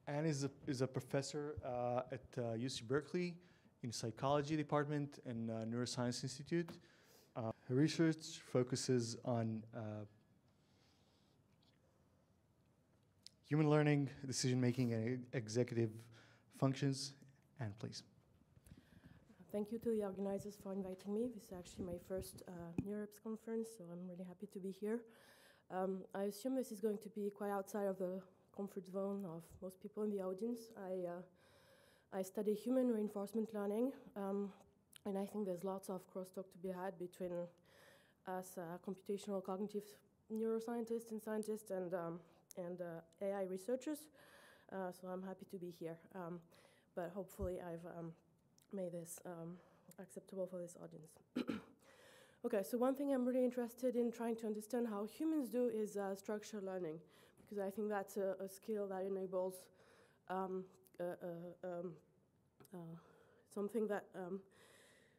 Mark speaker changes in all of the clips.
Speaker 1: Anne is a professor at UC Berkeley in psychology department and neuroscience institute. Her research focuses on human learning, decision-making, and executive functions. Anne, please.
Speaker 2: Thank you to the organizers for inviting me. This is actually my first NeurIPS conference, so I'm really happy to be here. I assume this is going to be quite outside of the comfort zone of most people in the audience. I study human reinforcement learning, and I think there's lots of crosstalk to be had between us computational cognitive neuroscientists and scientists and AI researchers. So I'm happy to be here, but hopefully I've made this acceptable for this audience. Okay, so one thing I'm really interested in trying to understand how humans do is structured learning, because I think that's a skill that enables something that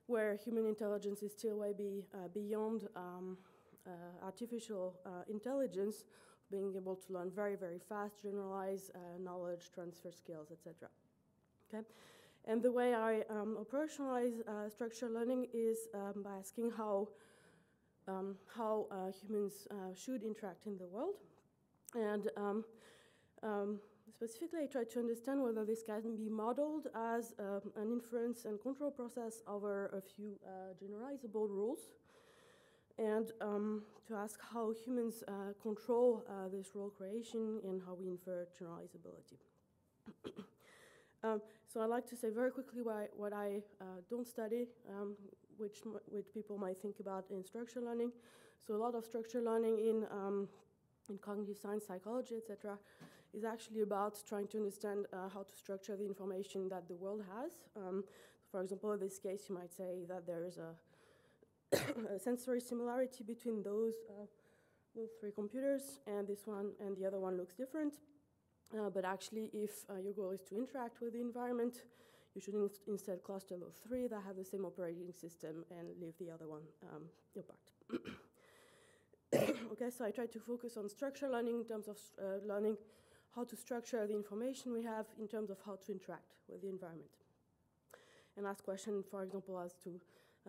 Speaker 2: where human intelligence is still way beyond artificial intelligence, being able to learn very, very fast, generalize knowledge, transfer skills, etc. Okay, and the way I operationalize structured learning is by asking how humans should interact in the world, and specifically I try to understand whether this can be modeled as an inference and control process over a few generalizable rules, and to ask how humans control this rule creation and how we infer generalizability. So I'd like to say very quickly what I don't study, which people might think about in structured learning. So a lot of structured learning in cognitive science, psychology, etc., is actually about trying to understand how to structure the information that the world has. For example, in this case, you might say that there is a sensory similarity between those three computers, and this one and the other one looks different. But actually, if your goal is to interact with the environment, you should instead cluster those three that have the same operating system and leave the other one apart. Okay, so I try to focus on structured learning in terms of learning how to structure the information we have in terms of how to interact with the environment. And ask questions, for example, as to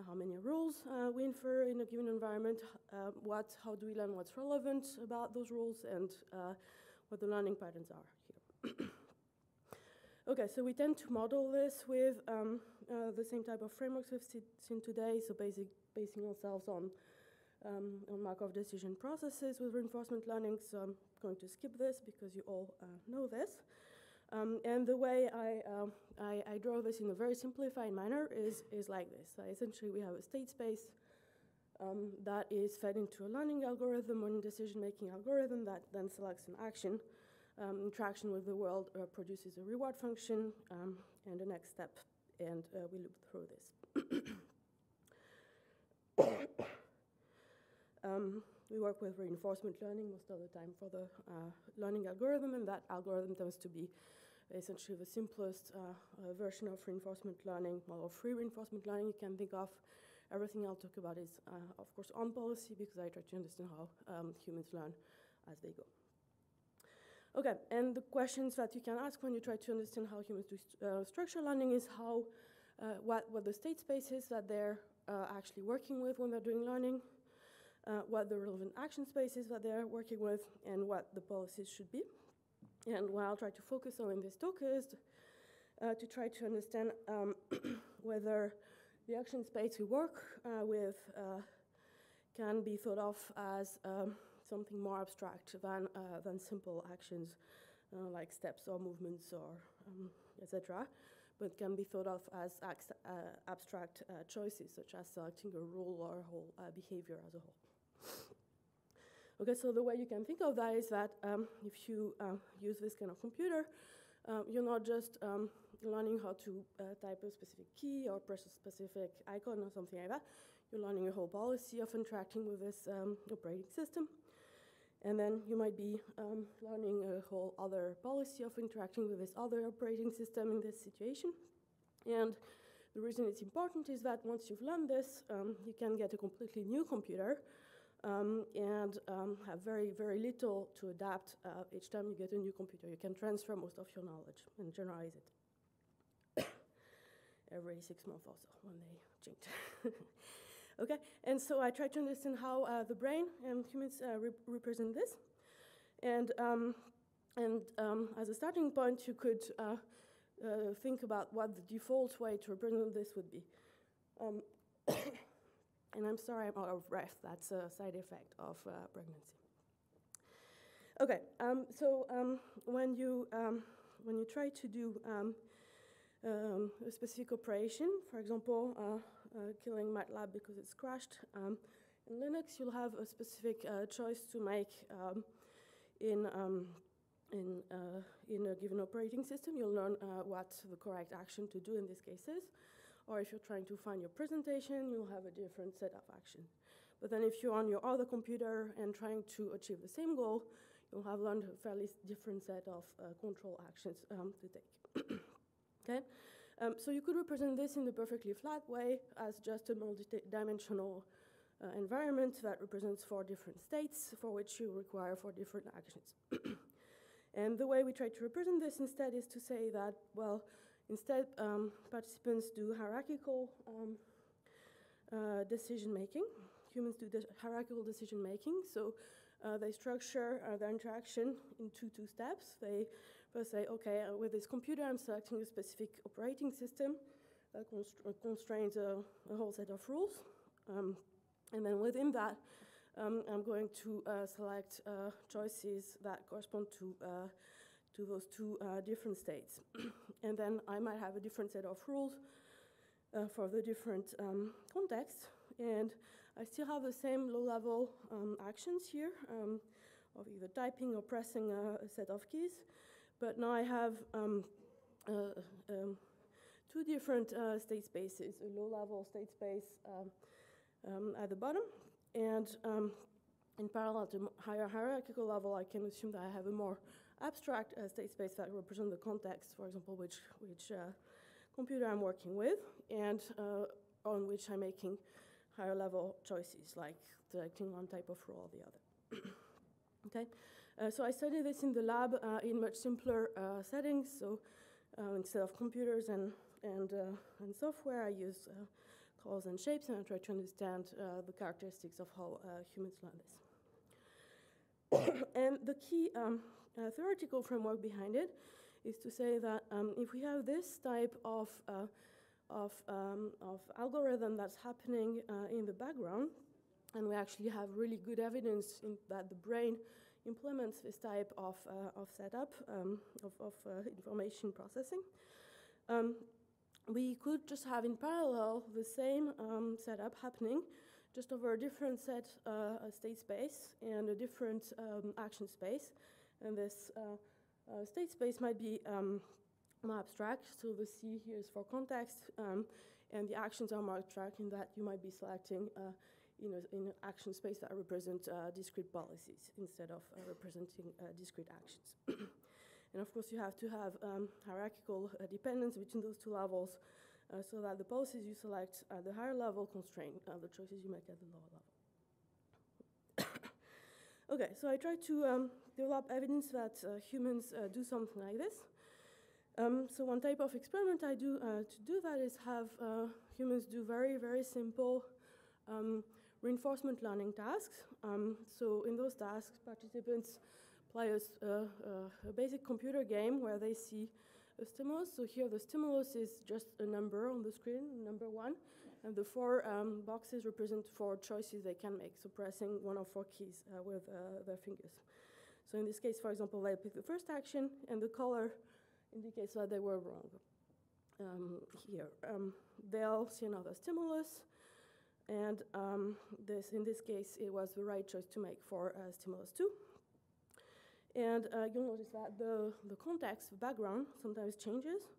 Speaker 2: how many rules we infer in a given environment, how do we learn what's relevant about those rules, and what the learning patterns are here. Okay, so we tend to model this with the same type of frameworks we've seen today, so basing ourselves on Markov decision processes with reinforcement learning, so I'm going to skip this because you all know this. And the way I draw this in a very simplified manner is like this. So essentially, we have a state space that is fed into a learning algorithm or a decision-making algorithm that then selects an action. Interaction with the world produces a reward function and a next step, and we loop through this. We work with reinforcement learning most of the time for the learning algorithm, and that algorithm tends to be essentially the simplest version of reinforcement learning, or free reinforcement learning you can think of. Everything I'll talk about is, of course, on policy, because I try to understand how humans learn as they go. Okay, and the questions that you can ask when you try to understand how humans do structured learning is what the state space is that they're actually working with when they're doing learning, what the relevant action spaces that they're working with, and what the policies should be. And what I'll try to focus on in this talk is to try to understand whether the action space we work with can be thought of as something more abstract than simple actions like steps or movements or etc., but can be thought of as abstract choices, such as selecting a rule or a whole behavior as a whole. Okay, so the way you can think of that is that if you use this kind of computer, you're not just learning how to type a specific key or press a specific icon or something like that. You're learning a whole policy of interacting with this operating system. And then you might be learning a whole other policy of interacting with this other operating system in this situation. And the reason it's important is that once you've learned this, you can get a completely new computer and have very, very little to adapt each time you get a new computer. You can transfer most of your knowledge and generalize it every 6 months or so when they change. Okay, and so I tried to understand how the brain and humans represent this. And as a starting point, you could think about what the default way to represent this would be. And I'm sorry I'm out of breath. That's a side effect of pregnancy. Okay, so when you try to do a specific operation, for example, killing MATLAB because it's crashed, in Linux you'll have a specific choice to make in a given operating system. You'll learn what the correct action to do in these cases. Or if you're trying to find your presentation, you'll have a different set of actions. But then if you're on your other computer and trying to achieve the same goal, you'll have learned a fairly different set of control actions to take. Okay? So you could represent this in the perfectly flat way as just a multi-dimensional environment that represents 4 different states for which you require 4 different actions. And the way we try to represent this instead is to say that, well, instead, participants do hierarchical decision-making. Humans do hierarchical decision-making, so they structure their interaction into 2 steps. They first say, okay, with this computer, I'm selecting a specific operating system that constrains a whole set of rules. And then within that, I'm going to select choices that correspond to those 2 different states. And then I might have a different set of rules for the different contexts. And I still have the same low-level actions here of either typing or pressing a set of keys. But now I have 2 different state spaces, a low-level state space at the bottom. And in parallel to higher hierarchical level, I can assume that I have a more abstract state space that represents the context, for example, which computer I'm working with, and on which I'm making higher level choices, like selecting one type of rule or the other. Okay, so I studied this in the lab in much simpler settings. So instead of computers and software, I use colors and shapes, and I try to understand the characteristics of how humans learn this. And the key theoretical framework behind it is to say that if we have this type of algorithm that's happening in the background, and we actually have really good evidence that the brain implements this type of setup of information processing, we could just have in parallel the same setup happening just over a different state space and a different action space. And this state space might be more abstract, so the C here is for context, and the actions are more abstract in that you might be selecting in an action space that represents discrete policies instead of representing discrete actions. And of course, you have to have hierarchical dependence between those 2 levels so that the policies you select at the higher level constrain the choices you make at the lower level. Okay, so I tried to develop evidence that humans do something like this. So one type of experiment I do to do that is have humans do very, very simple reinforcement learning tasks. So in those tasks, participants play a basic computer game where they see a stimulus. So here the stimulus is just a number on the screen, number 1, and the 4 boxes represent 4 choices they can make, so pressing one of 4 keys with their fingers. So in this case, for example, they pick the first action, and the color indicates that they were wrong. Here, they'll see another stimulus, and in this case, it was the right choice to make for stimulus 2. And you'll notice that the context, the background, sometimes changes.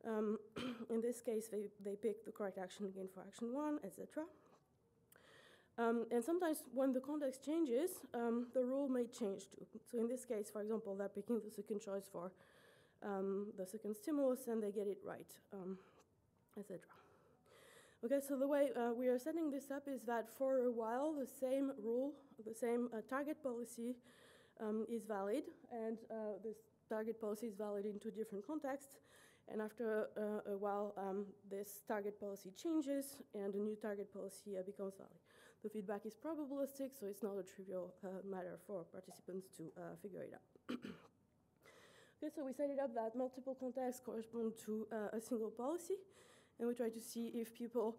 Speaker 2: In this case, they pick the correct action again for action 1, etc. And sometimes when the context changes, the rule may change too. So in this case, for example, they're picking the second choice for the second stimulus, and they get it right, etc. Okay, so the way we are setting this up is that for a while, the same rule, the same target policy is valid, and this target policy is valid in two different contexts. And after a while, this target policy changes, and a new target policy becomes valid. The feedback is probabilistic, so it's not a trivial matter for participants to figure it out. Okay, so we set it up that multiple contexts correspond to a single policy, and we try to see if people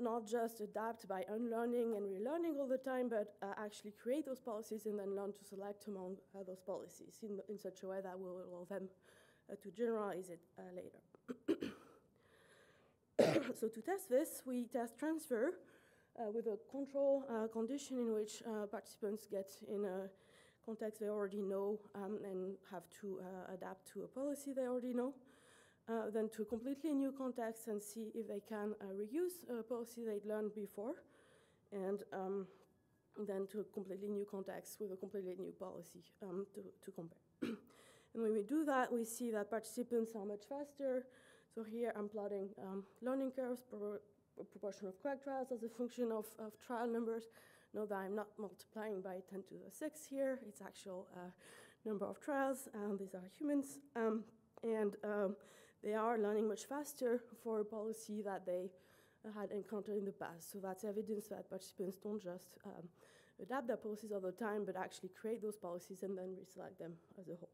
Speaker 2: not just adapt by unlearning and relearning all the time, but actually create those policies and then learn to select among those policies in such a way that will allow them to generalize it later. So to test this, we test transfer with a control condition in which participants get in a context they already know and have to adapt to a policy they already know. Then to a completely new context and see if they can reuse a policy they'd learned before, and then to a completely new context with a completely new policy to compare. And when we do that, we see that participants are much faster. So here I'm plotting learning curves, proportion of correct trials as a function of trial numbers. Note that I'm not multiplying by 10 to the 6 here. It's actual number of trials. These are humans. They are learning much faster for a policy that they had encountered in the past. So that's evidence that participants don't just adapt their policies all the time, but actually create those policies and then reselect them as a whole.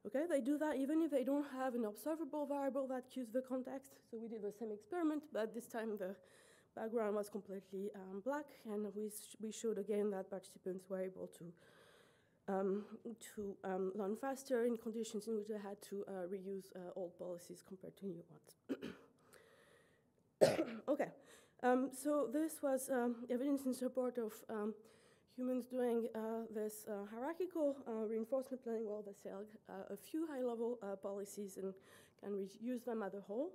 Speaker 2: Okay, they do that even if they don't have an observable variable that cues the context. So we did the same experiment, but this time the background was completely black, and we showed again that participants were able to learn faster in conditions in which they had to reuse old policies compared to new ones. Okay, so this was evidence in support of humans doing this hierarchical reinforcement learning. Well, they select a few high-level policies and can reuse them as a whole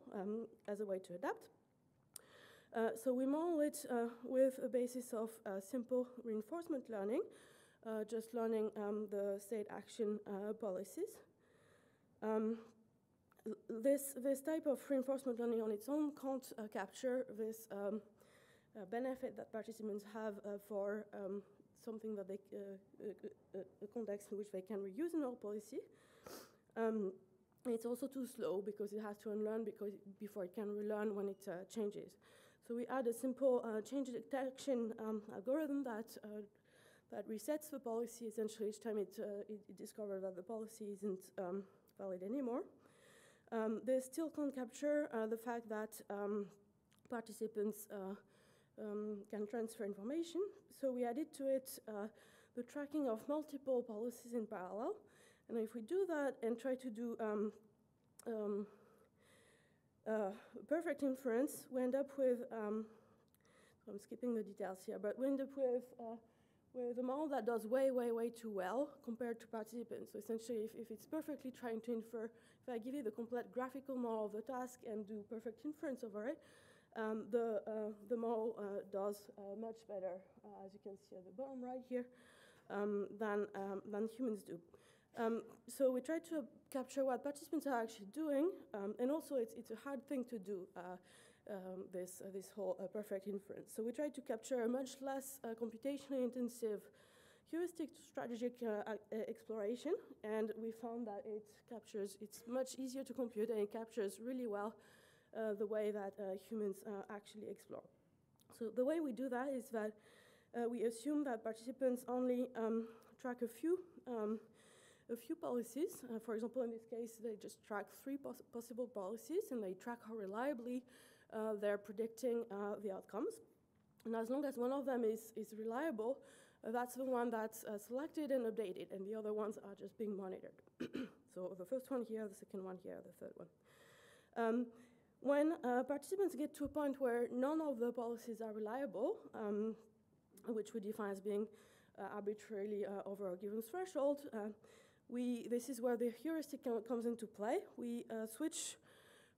Speaker 2: as a way to adapt. So we model it with a basis of simple reinforcement learning, just learning the state action policies. This type of reinforcement learning on its own can't capture this benefit that participants have for something that they, a context in which they can reuse an old policy. It's also too slow because it has to unlearn before it can relearn when it changes. So we add a simple change detection algorithm that resets the policy essentially each time it discovers that the policy isn't valid anymore. They still can't capture the fact that participants can transfer information. So we added to it the tracking of multiple policies in parallel. And if we do that and try to do perfect inference, we end up with, I'm skipping the details here, but we end up with a model that does way too well compared to participants. So essentially, if it's perfectly trying to infer, if I give you the complete graphical model of the task and do perfect inference over it, the model does much better, as you can see at the bottom right here, than humans do. So we try to capture what participants are actually doing, and also it's a hard thing to do, this whole perfect inference. So we try to capture a much less computationally intensive heuristic strategic exploration, and we found that it's much easier to compute, and it captures really well the way that humans actually explore. So the way we do that is that we assume that participants only track a few policies. For example, in this case, they just track 3 possible policies, and they track how reliably they're predicting the outcomes. And as long as one of them is reliable, that's the one that's selected and updated, and the other ones are just being monitored. So the first one here, the second one here, the third one. When participants get to a point where none of the policies are reliable, which we define as being arbitrarily over a given threshold, this is where the heuristic comes into play. We switch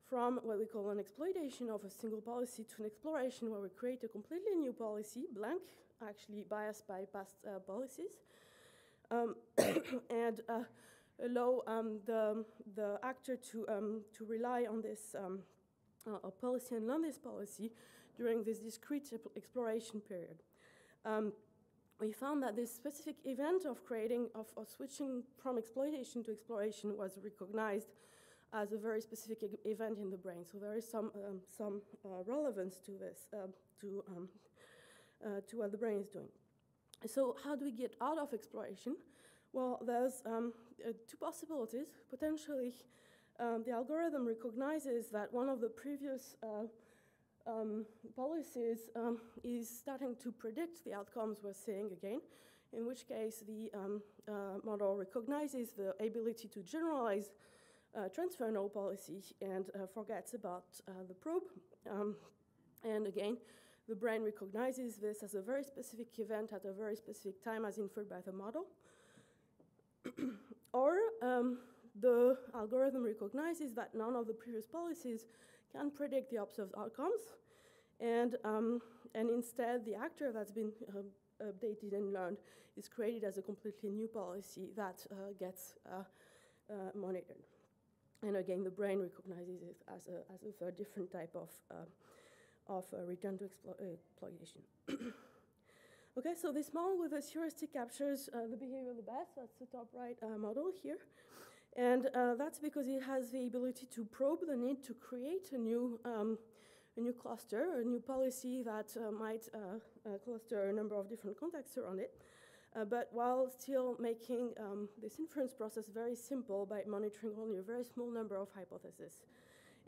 Speaker 2: from what we call an exploitation of a single policy to an exploration where we create a completely new policy, blank, actually biased by past policies, and allow the actor to rely on this of policy and learn this policy during this discrete exploration period. We found that this specific event of switching from exploitation to exploration was recognized as a very specific event in the brain. So there is some relevance to this, to what the brain is doing. So how do we get out of exploration? Well, there's two possibilities. Potentially, the algorithm recognizes that one of the previous policies is starting to predict the outcomes we're seeing again, in which case the model recognizes the ability to generalize transfer null policy and forgets about the probe. And again, the brain recognizes this as a very specific event at a very specific time as inferred by the model. Or the algorithm recognizes that none of the previous policies can predict the observed outcomes, and instead the actor that's been updated and learned is created as a completely new policy that gets monitored. And again, the brain recognizes it as a different type of return to exploitation. Okay, so this model with this heuristic captures the behavior of the best. That's the top right model here. And that's because it has the ability to probe the need to create a new cluster, a new policy that might cluster a number of different contexts around it, but while still making this inference process very simple by monitoring only a very small number of hypotheses.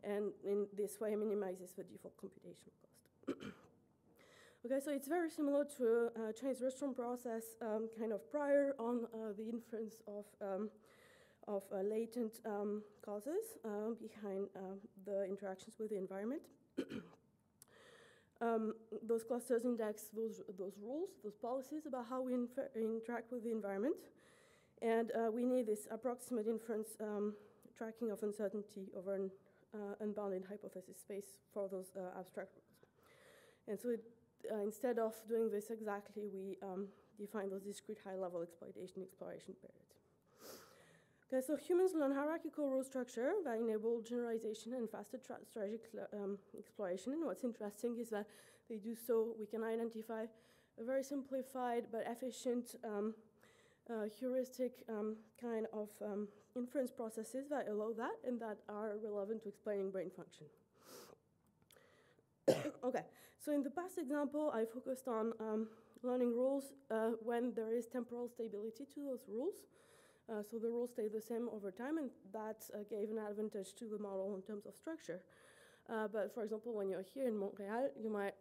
Speaker 2: And in this way, minimizes the default computational cost. Okay, so it's very similar to a Chinese restaurant process kind of prior on the inference of latent causes behind the interactions with the environment. Those clusters index those rules, those policies about how we interact with the environment. And we need this approximate inference tracking of uncertainty over an unbounded hypothesis space for those abstract rules. And so instead of doing this exactly, we define those discrete high-level exploration periods. Okay, so humans learn hierarchical rule structure that enable generalization and faster strategic exploration. And what's interesting is that they do so, we can identify a very simplified but efficient heuristic kind of inference processes that allow that and that are relevant to explaining brain function. Okay, so in the past example, I focused on learning rules when there is temporal stability to those rules. So the rules stay the same over time, and that gave an advantage to the model in terms of structure. But for example, when you're here in Montreal, you might,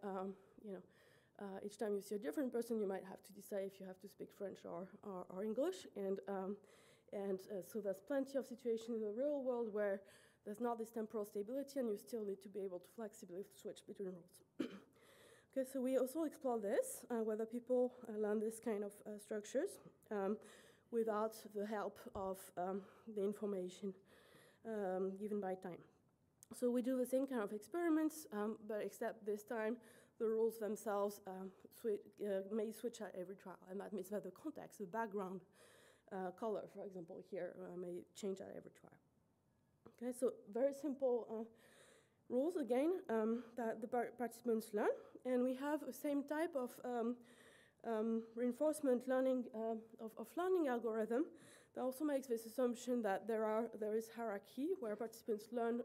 Speaker 2: each time you see a different person, you might have to decide if you have to speak French or English. And so there's plenty of situations in the real world where there's not this temporal stability, and you still need to be able to flexibly switch between rules. Okay, so we also explore this, whether people learn this kind of structures without the help of the information given by time. So we do the same kind of experiments, but except this time, the rules themselves may switch at every trial, and that means that the context, the background color, for example, here may change at every trial. Okay, so very simple rules, again, that the participants learn, and we have the same type of reinforcement learning of learning algorithm that also makes this assumption that there is hierarchy where participants learn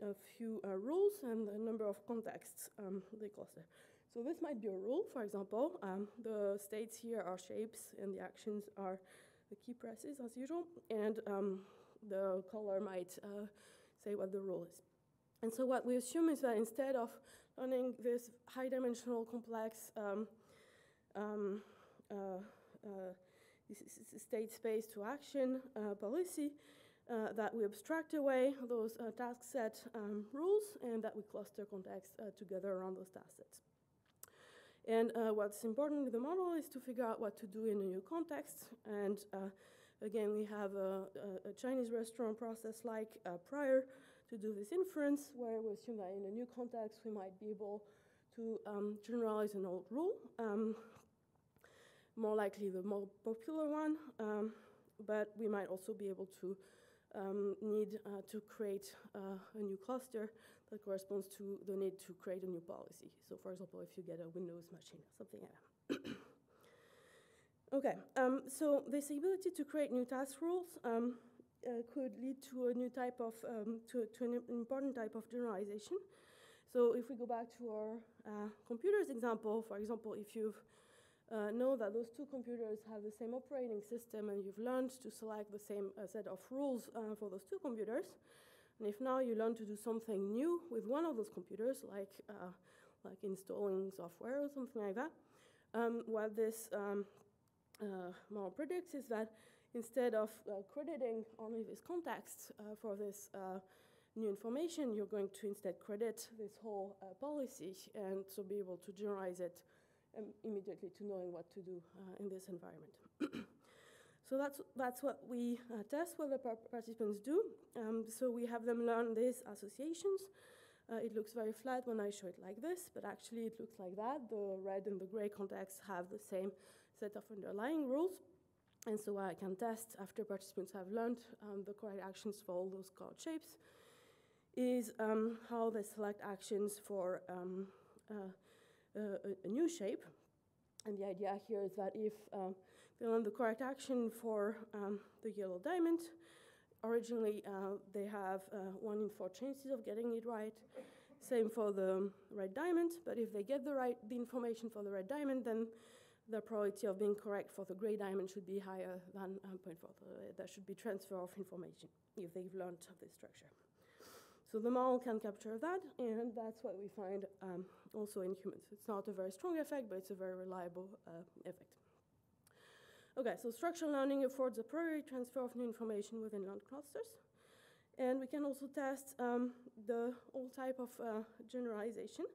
Speaker 2: a few rules and a number of contexts they cluster. So this might be a rule, for example. The states here are shapes and the actions are the key presses as usual, and the color might say what the rule is. And so what we assume is that instead of learning this high-dimensional complex state space to action policy, that we abstract away those task set rules and that we cluster context together around those task sets. And what's important in the model is to figure out what to do in a new context. And again, we have a Chinese restaurant process like prior to do this inference, where we assume that in a new context, we might be able to generalize an old rule, more likely the more popular one, but we might also be able to need to create a new cluster that corresponds to the need to create a new policy. So for example, if you get a Windows machine or something like that. Okay, so this ability to create new task rules could lead to a new type of, to an important type of generalization. So if we go back to our computers example, for example, if you know that those two computers have the same operating system and you've learned to select the same set of rules for those two computers, and if now you learn to do something new with one of those computers, like installing software or something like that, what this model predicts is that instead of crediting only this context for this new information, you're going to instead credit this whole policy and so be able to generalize it immediately to knowing what to do in this environment. So that's what we test what the participants do. So we have them learn these associations. It looks very flat when I show it like this, but actually it looks like that. The red and the gray contexts have the same set of underlying rules. And so what I can test after participants have learned the correct actions for all those colored shapes is how they select actions for a new shape. And the idea here is that if they learn the correct action for the yellow diamond, originally they have 1 in 4 chances of getting it right. Same for the red diamond, but if they get the information for the red diamond, then the probability of being correct for the gray diamond should be higher than 0.4. There should be transfer of information if they've learned this structure. So the model can capture that, and that's what we find also in humans. It's not a very strong effect, but it's a very reliable effect. Okay, so structural learning affords a priori transfer of new information within learned clusters. And we can also test the old type of generalization,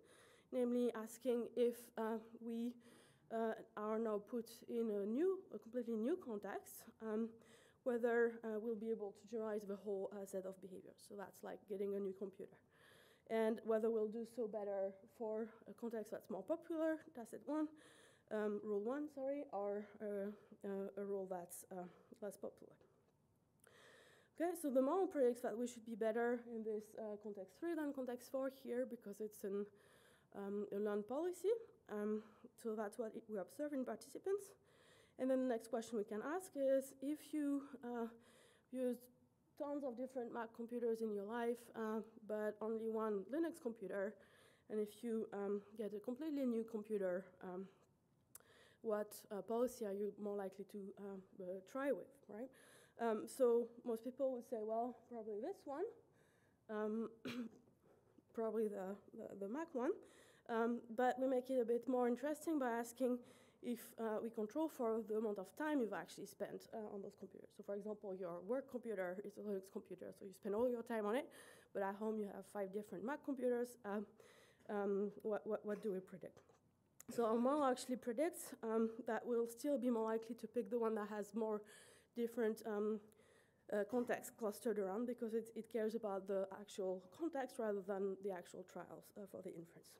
Speaker 2: namely asking if we are now put in a completely new context, whether we'll be able to generalize the whole set of behaviors. So that's like getting a new computer. And whether we'll do so better for a context that's more popular, that's it one, rule one, sorry, or a rule that's less popular. Okay, so the model predicts that we should be better in this context 3 than context 4 here because it's a learned policy. So that's what we observe in participants. And then the next question we can ask is, if you use tons of different Mac computers in your life, but only one Linux computer, and if you get a completely new computer, what policy are you more likely to try with, right? So most people would say, well, probably this one, probably the Mac one. But we make it a bit more interesting by asking if we control for the amount of time you've actually spent on those computers. So for example, your work computer is a Linux computer, so you spend all your time on it, but at home you have 5 different Mac computers. What do we predict? So our model actually predicts that we'll still be more likely to pick the one that has more different context clustered around because it cares about the actual context rather than the actual trials for the inference.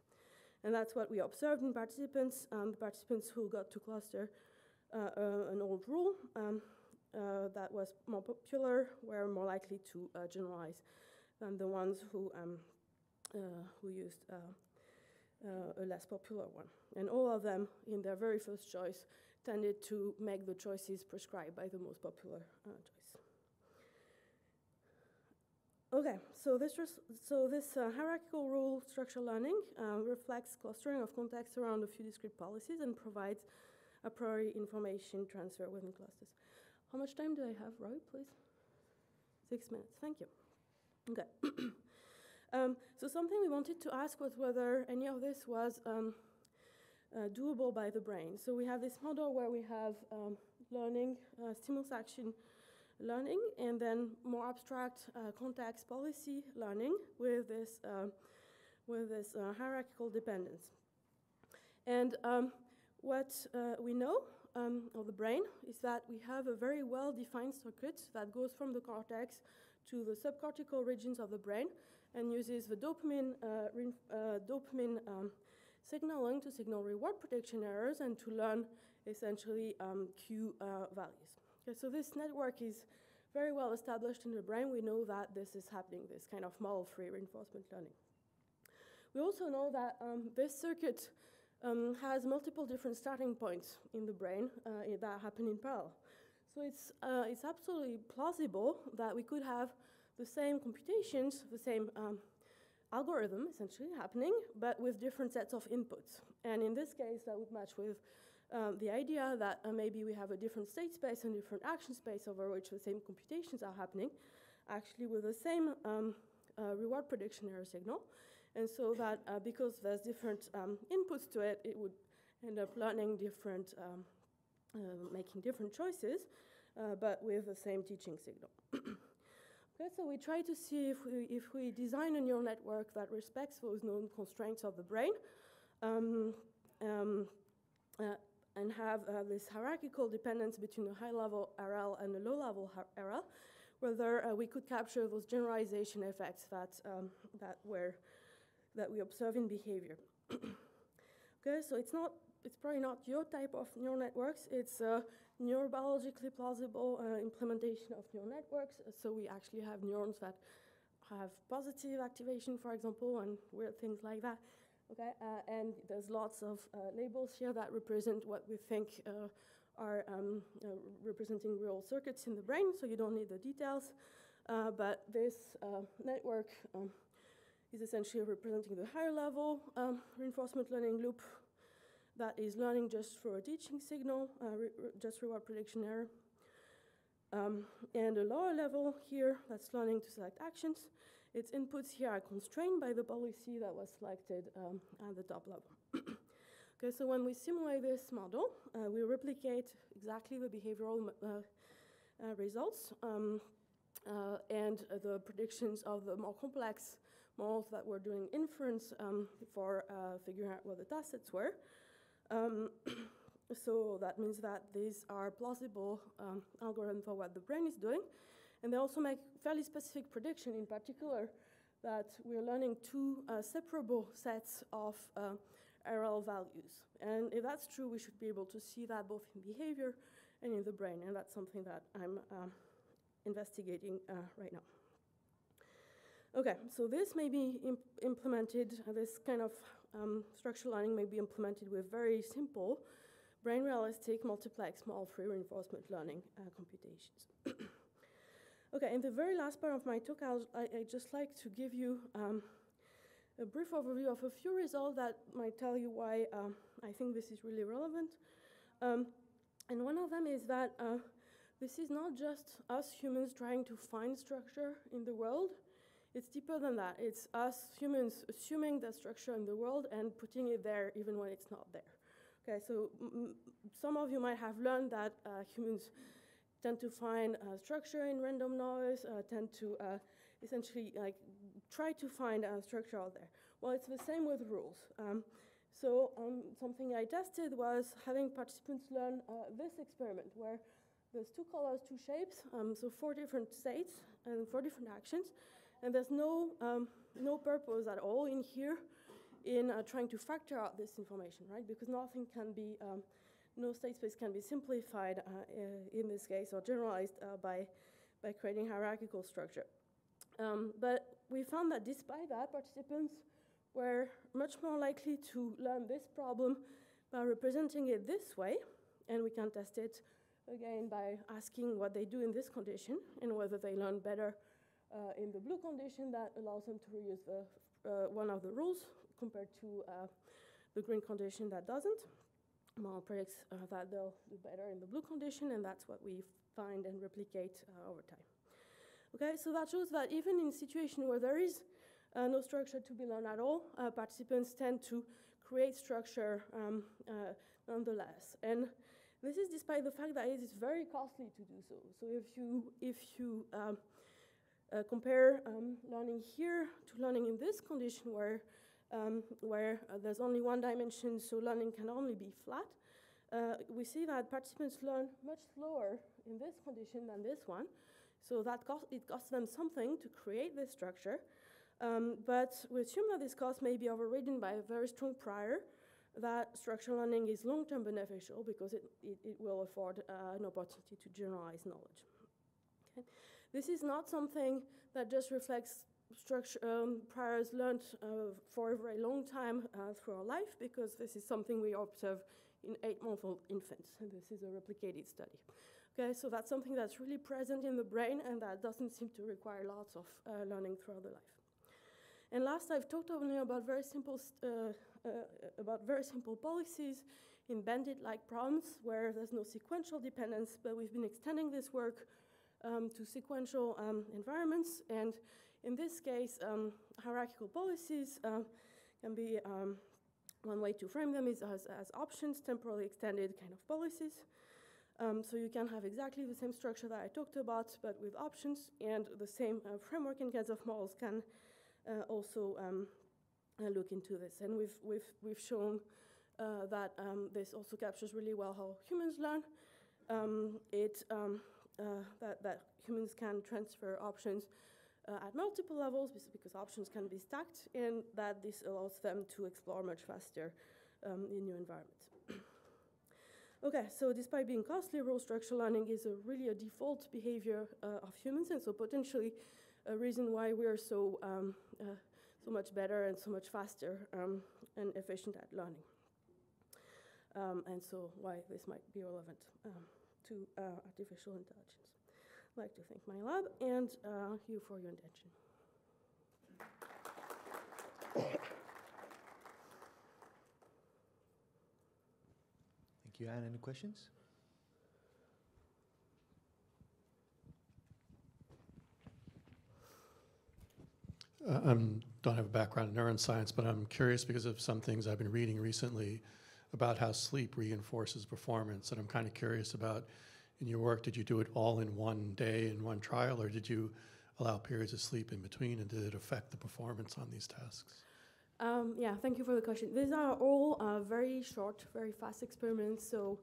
Speaker 2: And that's what we observed in participants. The participants who got to cluster an old rule that was more popular were more likely to generalize than the ones who used a less popular one. And all of them, in their very first choice, tended to make the choices prescribed by the most popular choice. Okay, so this hierarchical rule structural learning reflects clustering of context around a few discrete policies and provides a priori information transfer within clusters. How much time do I have, Roy, please? 6 minutes, thank you. Okay. So something we wanted to ask was whether any of this was doable by the brain. So we have this model where we have learning, stimulus action learning, and then more abstract context policy learning with this hierarchical dependence. And what we know of the brain is that we have a very well-defined circuit that goes from the cortex to the subcortical regions of the brain and uses the dopamine signaling to signal reward prediction errors and to learn essentially Q values. Okay, so this network is very well established in the brain. We know that this is happening, this kind of model-free reinforcement learning. We also know that this circuit has multiple different starting points in the brain that happen in parallel. So it's absolutely plausible that we could have the same computations, the same algorithm essentially happening, but with different sets of inputs. And in this case, that would match with the idea that maybe we have a different state space and different action space over which the same computations are happening, actually with the same reward prediction error signal. And so that because there's different inputs to it, it would end up learning different, making different choices, but with the same teaching signal. Okay, so we try to see if we design a neural network that respects those known constraints of the brain, and have this hierarchical dependence between the high-level RL and the low-level RL, whether we could capture those generalization effects that we observe in behavior. Okay, so it's probably not your type of neural networks. It's neurobiologically plausible implementation of neural networks. So we actually have neurons that have positive activation, for example, and weird things like that. Okay, and there's lots of labels here that represent what we think are representing real circuits in the brain, so you don't need the details. But this network is essentially representing the higher level reinforcement learning loop that is learning just through a teaching signal, just reward prediction error. And the lower level here, that's learning to select actions. Its inputs here are constrained by the policy that was selected at the top level. Okay, so when we simulate this model, we replicate exactly the behavioral results and the predictions of the more complex models that were doing inference for figuring out what the task sets were. So that means that these are plausible algorithms for what the brain is doing. And they also make fairly specific prediction, in particular, that we're learning two separable sets of RL values. And if that's true, we should be able to see that both in behavior and in the brain. And that's something that I'm investigating right now. Okay, so this may be implemented, this kind of structural learning may be implemented with very simple brain realistic multiplex model-free reinforcement learning computations. Okay, in the very last part of my talk, I'd just like to give you a brief overview of a few results that might tell you why I think this is really relevant. And one of them is that this is not just us humans trying to find structure in the world. It's deeper than that. It's us humans assuming the structure in the world and putting it there even when it's not there. Okay, so some of you might have learned that humans tend to find structure in random noise, tend to essentially try to find a structure out there. Well, it's the same with rules. So something I tested was having participants learn this experiment where there's two colors, two shapes, so 4 different states and 4 different actions, and there's no purpose at all in here in trying to factor out this information, right? Because nothing can be no state space can be simplified in this case or generalized by creating hierarchical structure. But we found that despite that, participants were much more likely to learn this problem by representing it this way, and we can test it again by asking what they do in this condition and whether they learn better in the blue condition that allows them to reuse one of the rules compared to the green condition that doesn't. Model predicts that they'll do better in the blue condition, and that's what we find and replicate over time. Okay, so that shows that even in situations where there is no structure to be learned at all, participants tend to create structure nonetheless. And this is despite the fact that it is very costly to do so. So if you compare learning here to learning in this condition where there's only one dimension, so learning can only be flat, we see that participants learn much slower in this condition than this one. So it costs them something to create this structure. But we assume that this cost may be overridden by a very strong prior that structural learning is long-term beneficial because it will afford an opportunity to generalize knowledge. Okay. This is not something that just reflects structure priors learned for a very long time through our life, because this is something we observe in 8-month-old infants, and this is a replicated study. Okay, so that's something that's really present in the brain, and that doesn't seem to require lots of learning throughout the life. And last, I've talked only about very simple policies in bandit-like problems where there's no sequential dependence, but we've been extending this work to sequential environments. And in this case, hierarchical policies can be, one way to frame them is as options, temporally extended kind of policies. So you can have exactly the same structure that I talked about, but with options, and the same framework and kinds of models can also look into this. And we've shown that this also captures really well how humans learn. That humans can transfer options at multiple levels because options can be stacked, and that this allows them to explore much faster in new environments. Okay, so despite being costly, role structure learning is really a default behavior of humans, and so potentially a reason why we are so much better and so much faster and efficient at learning. And so why this might be relevant to artificial intelligence. I'd like to thank my lab and you for your attention.
Speaker 1: Thank you, Anne. Any questions?
Speaker 3: I don't have a background in neuroscience, but I'm curious because of some things I've been reading recently about how sleep reinforces performance. And I'm kind of curious about, in your work, did you do it all in one day in one trial, or did you allow periods of sleep in between, and did it affect the performance on these tasks?
Speaker 2: Yeah, thank you for the question. These are all very short, very fast experiments, so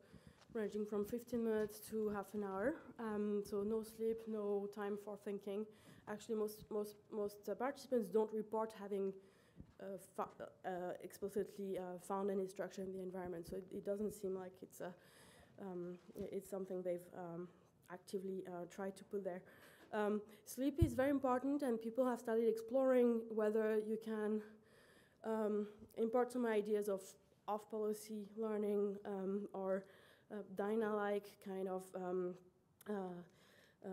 Speaker 2: ranging from 15 minutes to half an hour. So no sleep, no time for thinking. Actually, most participants don't report having explicitly found any structure in the environment, so it doesn't seem like it's something they've actively tried to put there. Sleep is very important, and people have started exploring whether you can import some ideas of off-policy learning or Dyna-like kind of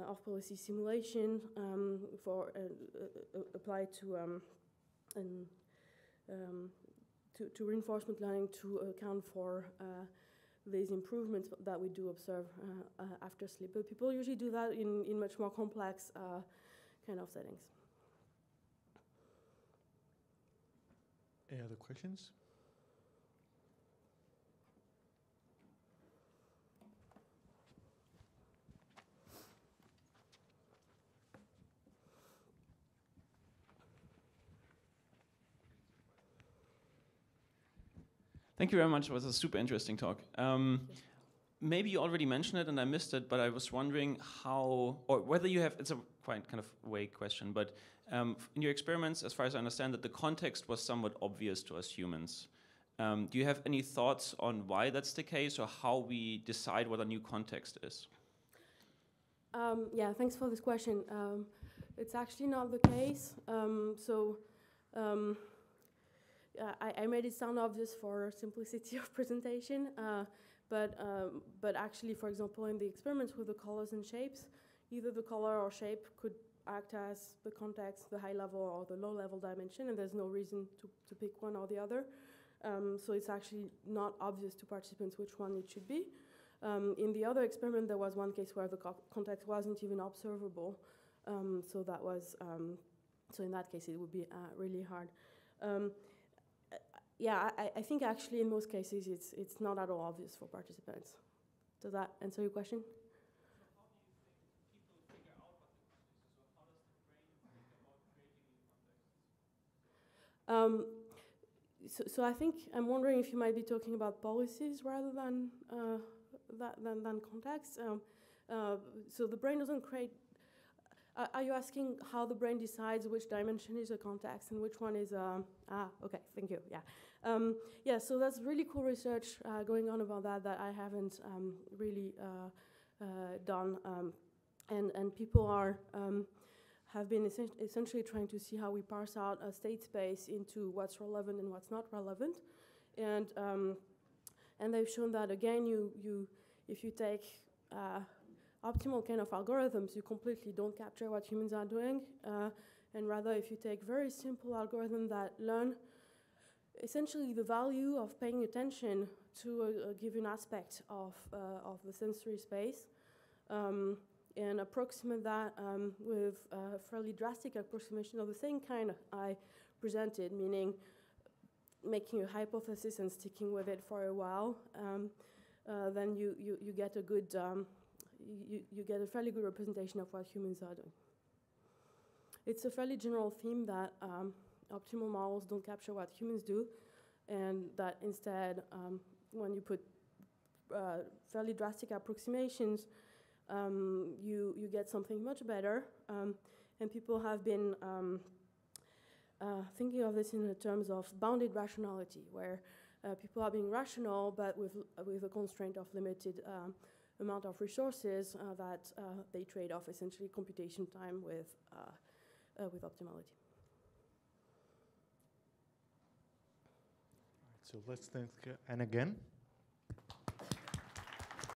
Speaker 2: off-policy simulation for applied to reinforcement learning to account for these improvements that we do observe after sleep. But people usually do that in much more complex kind of settings.
Speaker 1: Any other questions?
Speaker 4: Thank you very much. It was a super interesting talk. Maybe you already mentioned it and I missed it, but I was wondering how, or whether you have, it's a quite kind of vague question, but in your experiments, as far as I understand, that the context was somewhat obvious to us humans. Do you have any thoughts on why that's the case, or how we decide what a new context is?
Speaker 2: Yeah, thanks for this question. It's actually not the case. I made it sound obvious for simplicity of presentation, but actually, for example, in the experiments with the colors and shapes, either the color or shape could act as the context, the high level or the low level dimension, and there's no reason to pick one or the other. So it's actually not obvious to participants which one it should be. In the other experiment, there was one case where the context wasn't even observable. So that was, so in that case, it would be really hard. Yeah, I think actually in most cases it's not at all obvious for participants. Does that answer your question? So I think I'm wondering if you might be talking about policies rather than than context. So the brain doesn't create. Are you asking how the brain decides which dimension is a context and which one is okay, thank you, yeah. Yeah, so that's really cool research going on about that I haven't really done and people are have been essentially trying to see how we parse out a state space into what's relevant and what's not relevant, and they've shown that again, if you take optimal kind of algorithms, you completely don't capture what humans are doing, and rather if you take very simple algorithms that learn essentially the value of paying attention to a given aspect of the sensory space, and approximate that with a fairly drastic approximation of the same kind I presented, meaning making a hypothesis and sticking with it for a while, then you get a good you get a fairly good representation of what humans are doing. It's a fairly general theme that optimal models don't capture what humans do, and that instead, when you put fairly drastic approximations, you get something much better. And people have been thinking of this in the terms of bounded rationality, where people are being rational, but with a constraint of limited amount of resources that they trade off essentially computation time with optimality.
Speaker 1: So let's thank Anne again.